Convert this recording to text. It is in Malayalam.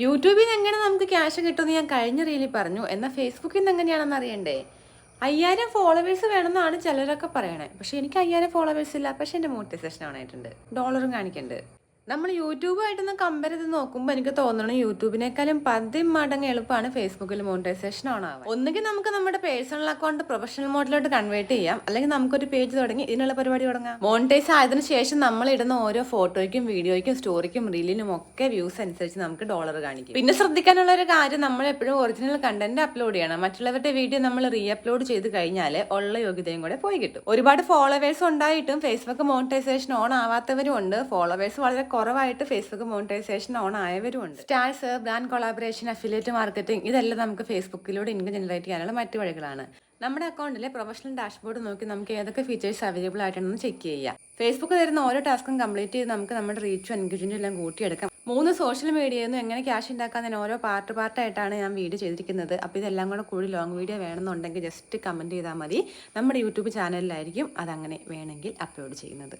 യൂട്യൂബിൽ നിന്ന് എങ്ങനെ നമുക്ക് ക്യാഷ് കിട്ടുമെന്ന് ഞാൻ കഴിഞ്ഞ റീലിൽ പറഞ്ഞു. എന്നാൽ ഫേസ്ബുക്കിൽ നിന്ന് എങ്ങനെയാണെന്ന് അറിയണ്ടേ? 5000 ഫോളോവേഴ്സ് വേണമെന്നാണ് ചിലരൊക്കെ പറയണേ. പക്ഷെ എനിക്ക് 5000 ഫോളോവേഴ്സ് ഇല്ല. പക്ഷെ എൻ്റെ മോണിറ്റൈസേഷൻ ഓൺ ആയിട്ടുണ്ട്, ഡോളറും കാണിക്കുന്നുണ്ട്. നമ്മൾ യൂട്യൂബുമായിട്ടൊന്ന് കമ്പയർ ചെയ്ത് നോക്കുമ്പോൾ എനിക്ക് തോന്നണം യൂട്യൂബിനേക്കാളും 10 മടങ്ങ് എളുപ്പമാണ് ഫേസ്ബുക്കിൽ മോണിറ്റൈസേഷൻ ഓൺ ആവാൻ. ഒന്നുകിൽ നമുക്ക് നമ്മുടെ പേഴ്സണൽ അക്കൗണ്ട് പ്രൊഫഷണൽ മോഡിലോട്ട് കൺവേർട്ട് ചെയ്യാം, അല്ലെങ്കിൽ നമുക്കൊരു പേജ് തുടങ്ങി ഇതിനുള്ള പരിപാടി തുടങ്ങാം. മോണിറ്റൈസ് ആയതിനു ശേഷം നമ്മൾ ഇടുന്ന ഓരോ ഫോട്ടോയ്ക്കും വീഡിയോയ്ക്കും സ്റ്റോറിക്കും റീലിനും ഒക്കെ വ്യൂസ് അനുസരിച്ച് നമുക്ക് ഡോളർ കാണിക്കും. പിന്നെ ശ്രദ്ധിക്കാനുള്ള ഒരു കാര്യം, നമ്മൾ എപ്പോഴും ഒറിജിനൽ കണ്ടന്റ് അപ്ലോഡ് ചെയ്യണം. മറ്റുള്ളവരുടെ വീഡിയോ നമ്മൾ റീ അപ്ലോഡ് ചെയ്ത് കഴിഞ്ഞാൽ ഉള്ള യോഗ്യതയും കൂടെ പോയി കിട്ടും. ഒരുപാട് ഫോളോവേഴ്സ് ഉണ്ടായിട്ടും ഫേസ്ബുക്ക് മോണിറ്റൈസേഷൻ ഓൺ ആവാത്തവരും ഉണ്ട്. ഫോളോവേഴ്സ് വളരെ കുറവായിട്ട് ഫേസ്ബുക്ക് മോണിറ്റൈസേഷൻ ഓൺ ആയവരുമുണ്ട്. Stars, brand collaboration, affiliate marketing, ഇതെല്ലാം നമുക്ക് ഫേസ്ബുക്കിലൂടെ ഇൻകം ജനറേറ്റ് ചെയ്യാനുള്ള മറ്റു വഴികളാണ്. നമ്മുടെ അക്കൗണ്ടിലെ പ്രൊഫഷണൽ ഡാഷ്ബോർഡ് നോക്കി നമുക്ക് ഏതൊക്കെ ഫീച്ചേഴ്സ് അവൈലബിൾ ആയിട്ടാണെന്ന് ചെക്ക് ചെയ്യാം. ഫേസ്ബുക്ക് തരുന്ന ഓരോ ടാസ്കും കംപ്ലീറ്റ് ചെയ്ത് നമുക്ക് നമ്മുടെ റീച്ചും എൻഗേജ്മെന്റും എല്ലാം കൂട്ടിയെടുക്കാം. 3 സോഷ്യൽ മീഡിയയിൽ നിന്ന് എങ്ങനെ ക്യാഷ് ഉണ്ടാക്കാൻ ഞാൻ ഓരോ പാർട്ടായിട്ടാണ് ഞാൻ വീഡിയോ ചെയ്തിരിക്കുന്നത്. അപ്പോൾ ഇതെല്ലാം കൂടെ കൂടി ലോങ് വീഡിയോ വേണമെന്നുണ്ടെങ്കിൽ ജസ്റ്റ് കമൻറ്റ് ചെയ്താൽ മതി. നമ്മുടെ യൂട്യൂബ് ചാനലിലായിരിക്കും അതങ്ങനെ വേണമെങ്കിൽ അപ്ലോഡ് ചെയ്യുന്നത്.